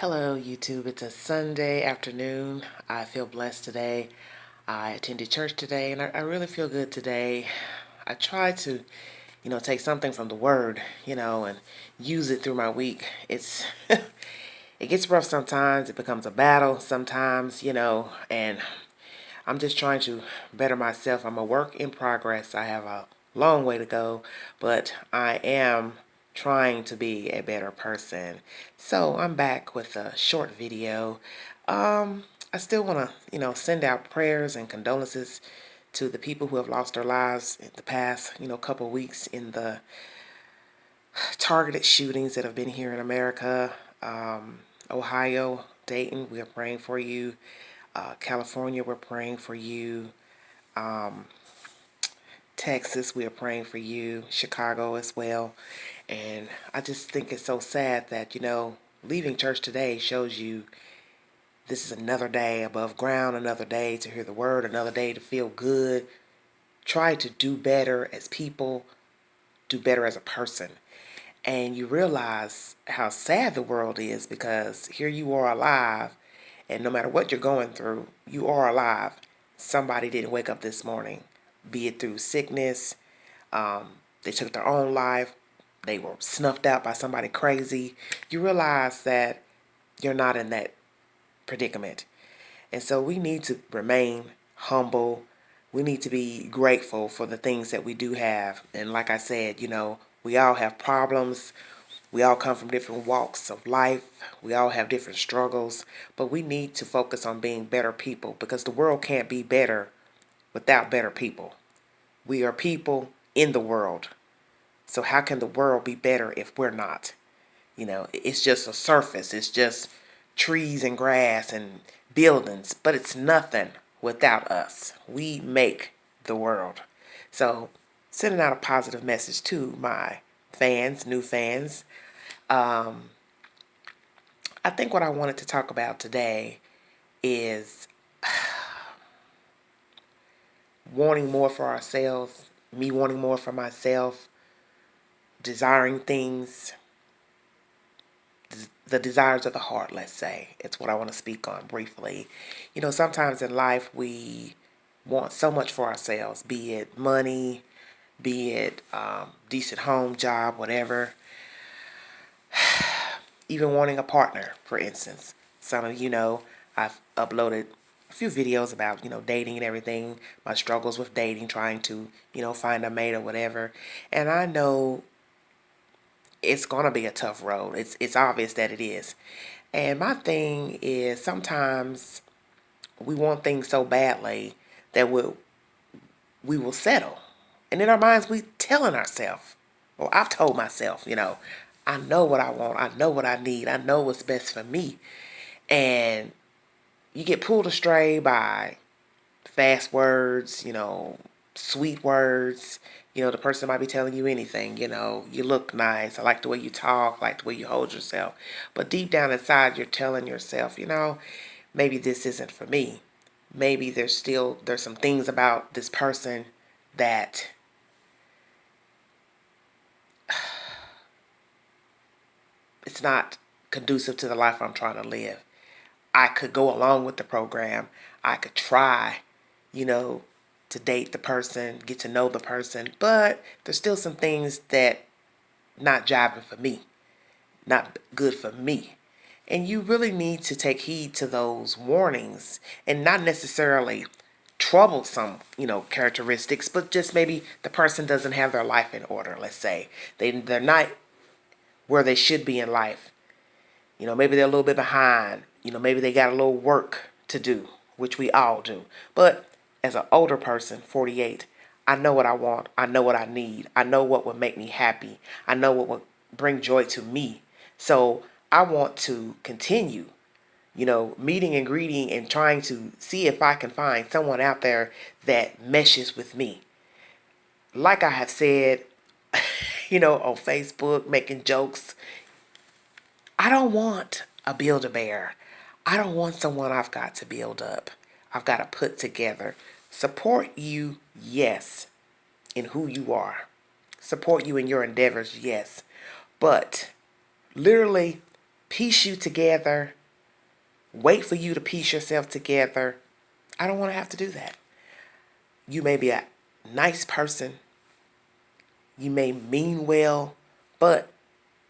Hello, YouTube. It's a Sunday afternoon. I feel blessed today. I attended church today, and I really feel good today. I try to, take something from the Word, and use it through my week. It gets rough sometimes. It becomes a battle sometimes, and I'm just trying to better myself. I'm a work in progress. I have a long way to go, but I am trying to be a better person. So I'm back with a short video. I still want to, send out prayers and condolences to the people who have lost their lives in the past, couple weeks in the targeted shootings that have been here in America. Ohio, Dayton, we are praying for you. California, we're praying for you. Texas, we are praying for you. Chicago as well. And I just think it's so sad that, leaving church today shows you this is another day above ground, another day to hear the word, another day to feel good. Try to do better as people, do better as a person. And you realize how sad the world is because here you are alive, and no matter what you're going through, you are alive. Somebody didn't wake up this morning, be it through sickness, they took their own life, they were snuffed out by somebody crazy. You realize that you're not in that predicament. And so we need to remain humble. We need to be grateful for the things that we do have. And like I said, we all have problems. We all come from different walks of life. We all have different struggles. But we need to focus on being better people because the world can't be better without better people. We are people in the world. So how can the world be better if we're not? It's just a surface. It's just trees and grass and buildings, but it's nothing without us. We make the world. So sending out a positive message to my fans, new fans. I think what I wanted to talk about today is wanting more for ourselves, me wanting more for myself, desiring things, the desires of the heart, let's say. It's what I want to speak on briefly. Sometimes in life we want so much for ourselves, be it money, be it decent home, job, whatever. Even wanting a partner, for instance. Some of you know I've uploaded a few videos about, dating and everything, my struggles with dating, trying to, find a mate or whatever. And I know it's going to be a tough road. It's obvious that it is. And my thing is sometimes we want things so badly that we will settle. And in our minds, we telling ourselves, or I've told myself, I know what I want. I know what I need. I know what's best for me. And you get pulled astray by fast words, sweet words. The person might be telling you anything, you look nice. I like the way you talk, I like the way you hold yourself. But deep down inside, you're telling yourself, maybe this isn't for me. Maybe there's some things about this person that it's not conducive to the life I'm trying to live. I could go along with the program. I could try, to date the person, get to know the person, but there's still some things that not jiving for me, not good for me. And you really need to take heed to those warnings and not necessarily troublesome, characteristics, but just maybe the person doesn't have their life in order, let's say. They're not where they should be in life. Maybe they're a little bit behind. Maybe they got a little work to do, which we all do. But as an older person, 48, I know what I want. I know what I need. I know what would make me happy. I know what would bring joy to me. So I want to continue, meeting and greeting and trying to see if I can find someone out there that meshes with me. Like I have said, on Facebook, making jokes, I don't want a Build-A-Bear. I don't want someone I've got to build up. I've got to put together. Support you, yes, in who you are. Support you in your endeavors, yes. But literally piece you together, wait for you to piece yourself together. I don't want to have to do that. You may be a nice person. You may mean well, but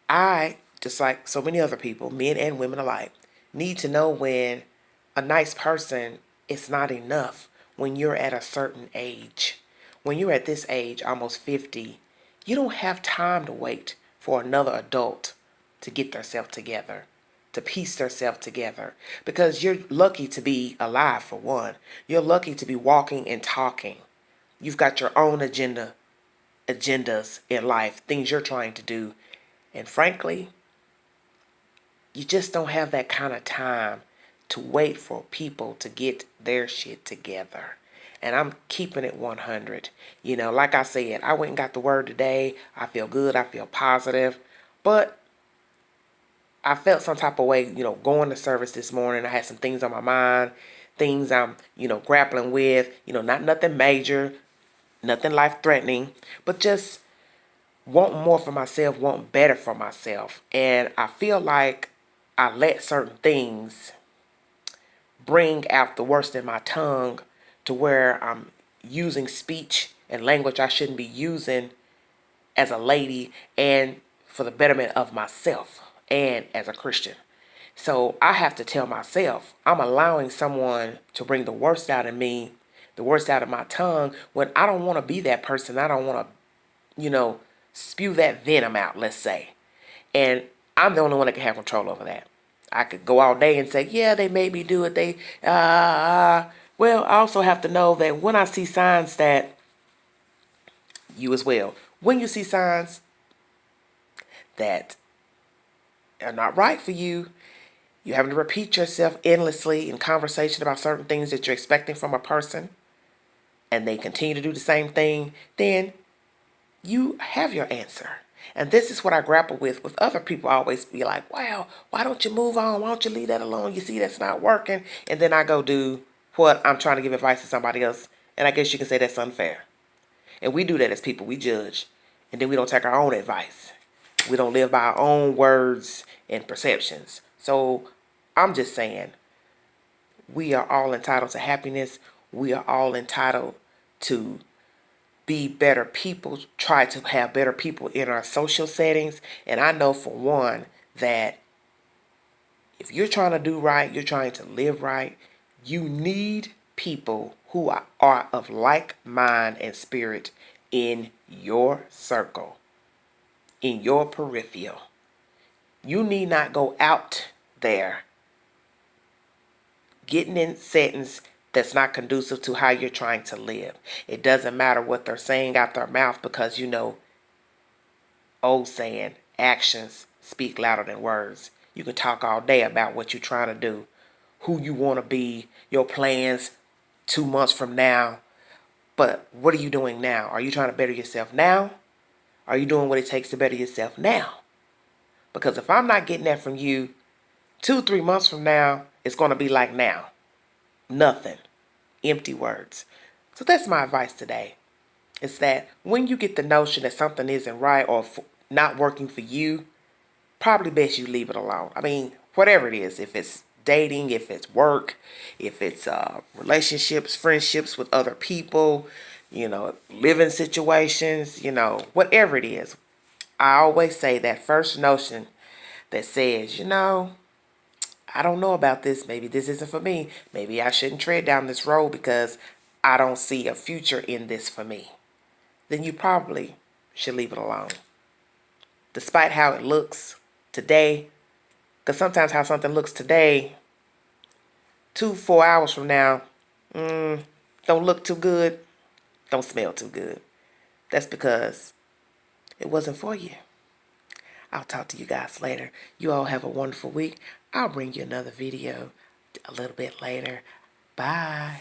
I, just like so many other people, men and women alike, need to know when a nice person is not enough when you're at a certain age. When you're at this age, almost 50, you don't have time to wait for another adult to get themselves together, to piece themselves together. Because you're lucky to be alive, for one. You're lucky to be walking and talking. You've got your own agendas in life, things you're trying to do. And frankly, you just don't have that kind of time to wait for people to get their shit together. And I'm keeping it 100. Like I said, I went and got the word today. I feel good. I feel positive. But I felt some type of way, going to service this morning. I had some things on my mind, things I'm, grappling with, not nothing major, nothing life-threatening, but just wanting more for myself, wanting better for myself. And I feel like I let certain things bring out the worst in my tongue to where I'm using speech and language I shouldn't be using as a lady and for the betterment of myself and as a Christian. So I have to tell myself I'm allowing someone to bring the worst out of me, the worst out of my tongue, when I don't want to be that person. I don't want to, spew that venom out, let's say. And I'm the only one that can have control over that. I could go all day and say, yeah, they made me do it. Well, I also have to know that when I see signs that you as well, when you see signs that are not right for you, you're having to repeat yourself endlessly in conversation about certain things that you're expecting from a person, and they continue to do the same thing, then you have your answer. And this is what I grapple with other people. I always be like, wow, why don't you move on? Why don't you leave that alone? You see that's not working. And then I go do what I'm trying to give advice to somebody else. And I guess you can say that's unfair. And we do that as people. We judge. And then we don't take our own advice. We don't live by our own words and perceptions. So I'm just saying, we are all entitled to happiness. We are all entitled to be better people, try to have better people in our social settings. And I know for one that if you're trying to do right, you're trying to live right, you need people who are of like mind and spirit in your circle, in your peripheral. You need not go out there getting in settings that's not conducive to how you're trying to live. It doesn't matter what they're saying out their mouth, because old saying, actions speak louder than words. You can talk all day about what you're trying to do, who you want to be, your plans 2 months from now. But what are you doing now? Are you trying to better yourself now? Are you doing what it takes to better yourself now? Because if I'm not getting that from you, 2-3 months from now, it's going to be like now. Nothing. Empty words. So that's my advice today. It's that when you get the notion that something isn't right or not working for you, probably best you leave it alone. I mean, whatever it is, if it's dating, if it's work, if it's relationships, friendships with other people, living situations, whatever it is. I always say that first notion that says, I don't know about this. Maybe this isn't for me. Maybe I shouldn't tread down this road because I don't see a future in this for me. Then you probably should leave it alone. Despite how it looks today, because sometimes how something looks today, 4 hours from now, don't look too good, don't smell too good. That's because it wasn't for you. I'll talk to you guys later. You all have a wonderful week. I'll bring you another video a little bit later. Bye.